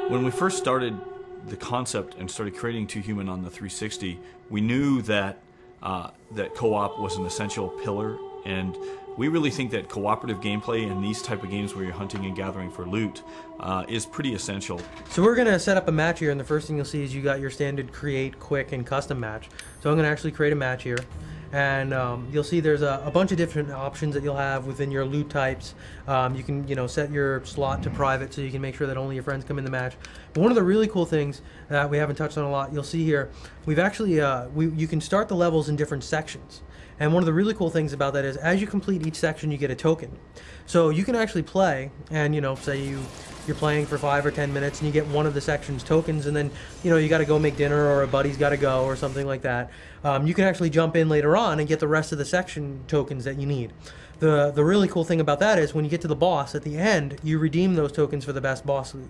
When we first started the concept and started creating Two Human on the 360, we knew that that co-op was an essential pillar, and we really think that cooperative gameplay in these type of games where you're hunting and gathering for loot is pretty essential. So we're going to set up a match here, and the first thing you'll see is you got your standard create, quick, and custom match. So I'm going to actually create a match here. And you'll see there's a bunch of different options that you'll have within your loot types. You can set your slot to private so you can make sure that only your friends come in the match. But one of the really cool things that we haven't touched on a lot, you'll see here, we've actually you can start the levels in different sections. And one of the really cool things about that is as you complete each section, you get a token. So you can actually play, and say you're playing for 5 or 10 minutes and you get one of the section's tokens, and then you got to go make dinner, or a buddy's got to go, or something like that. You can actually jump in later on and get the rest of the section tokens that you need. The really cool thing about that is when you get to the boss at the end, you redeem those tokens for the best boss loot.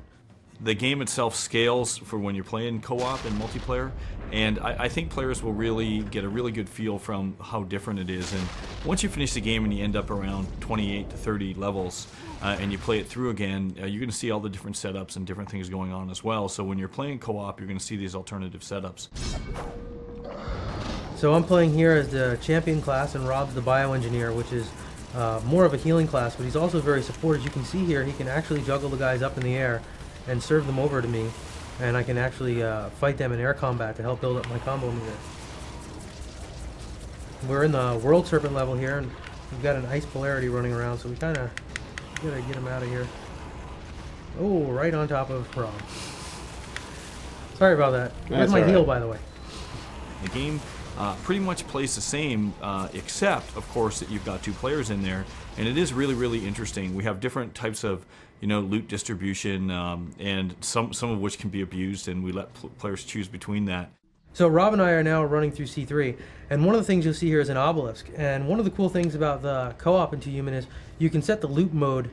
The game itself scales for when you're playing co-op and multiplayer, and I think players will really get a really good feel from how different it is. And once you finish the game and you end up around 28 to 30 levels and you play it through again, you're going to see all the different setups and different things going on as well. So when you're playing co-op, you're going to see these alternative setups. So I'm playing here as the champion class, and Rob's the bioengineer, which is more of a healing class, but he's also very supportive. As you can see here, he can actually juggle the guys up in the air and serve them over to me, and I can actually fight them in air combat to help build up my combo meter. We're in the World Serpent level here, and we've got an ice polarity running around, so we kind of gotta get him out of here. Oh, right on top of Rob. Sorry about that. Where's my heal, by the way? The game pretty much plays the same, except, of course, that you've got 2 players in there, and it is really, really interesting. We have different types of loot distribution, and some of which can be abused, and we let players choose between that. So Rob and I are now running through C3, and one of the things you'll see here is an obelisk. And one of the cool things about the co-op in Two Human is you can set the loot mode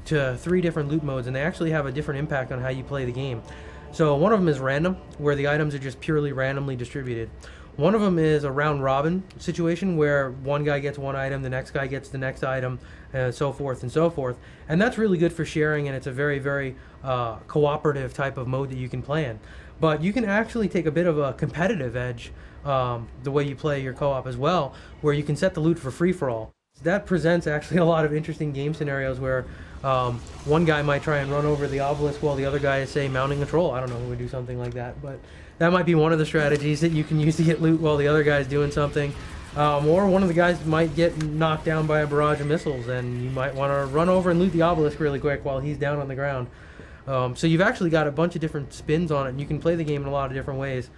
to 3 different loot modes, and they actually have a different impact on how you play the game. So one of them is random, where the items are just purely randomly distributed. One of them is a round robin situation, where one guy gets one item, the next guy gets the next item, and so forth and so forth. And that's really good for sharing, and it's a very, very cooperative type of mode that you can play in. But you can actually take a bit of a competitive edge the way you play your co-op as well, where you can set the loot for free-for-all. That presents actually a lot of interesting game scenarios where one guy might try and run over the obelisk while the other guy is, say, mounting a troll. I don't know who would do something like that, but that might be one of the strategies that you can use to get loot while the other guy's doing something. Or one of the guys might get knocked down by a barrage of missiles, and you might want to run over and loot the obelisk really quick while he's down on the ground. So you've actually got a bunch of different spins on it, and you can play the game in a lot of different ways.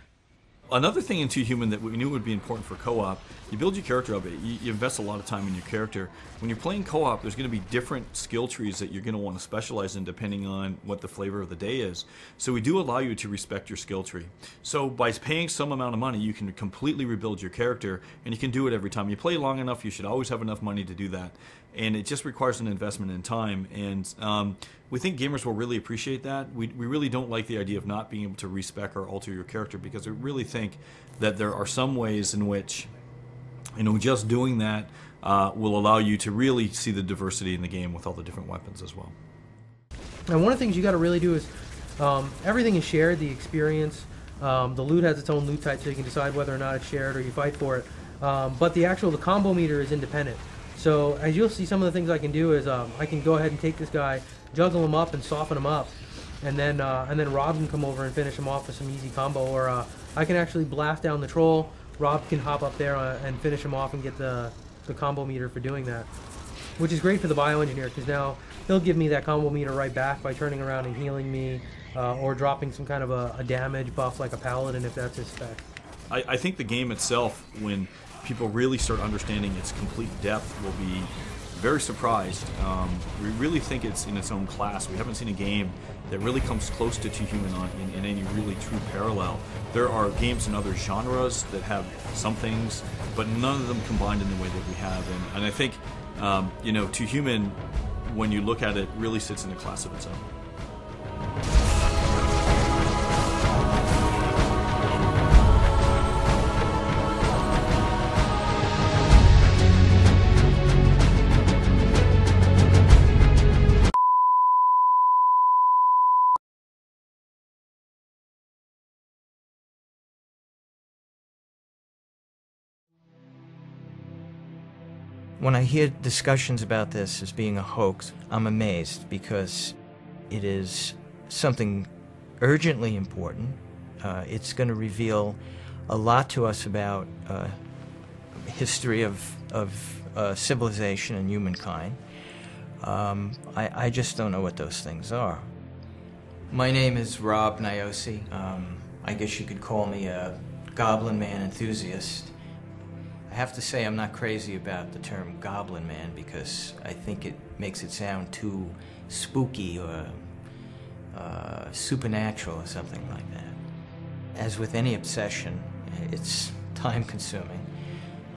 Another thing in Two Human that we knew would be important for co-op, you build your character up, you invest a lot of time in your character. When you're playing co-op, there's going to be different skill trees that you're going to want to specialize in depending on what the flavor of the day is. So we do allow you to respect your skill tree. So by paying some amount of money, you can completely rebuild your character, and you can do it every time. You play long enough, you should always have enough money to do that. And it just requires an investment in time, and we think gamers will really appreciate that. We really don't like the idea of not being able to respec or alter your character, because we really think that there are some ways in which just doing that will allow you to really see the diversity in the game with all the different weapons as well. And one of the things you got to really do is everything is shared, the experience. The loot has its own loot type, so you can decide whether or not it's shared or you fight for it. But the combo meter is independent. So as you'll see, some of the things I can do is I can go ahead and take this guy, juggle him up and soften him up, and then Rob can come over and finish him off with some easy combo, or I can actually blast down the troll. Rob can hop up there and finish him off and get the combo meter for doing that, which is great for the bioengineer, because now he'll give me that combo meter right back by turning around and healing me, or dropping some kind of a damage buff like a paladin if that's his spec. I think the game itself, when people really start understanding its complete depth, will be very surprised. We really think it's in its own class. We haven't seen a game that really comes close to Two Human in any really true parallel. There are games in other genres that have some things, but none of them combined in the way that we have. And I think, Two Human, when you look at it, really sits in a class of its own. When I hear discussions about this as being a hoax, I'm amazed because it is something urgently important. It's going to reveal a lot to us about history of civilization and humankind. I just don't know what those things are. My name is Rob Niosi. I guess you could call me a goblin man enthusiast. I have to say I'm not crazy about the term goblin man because I think it makes it sound too spooky or supernatural or something like that. As with any obsession, it's time-consuming.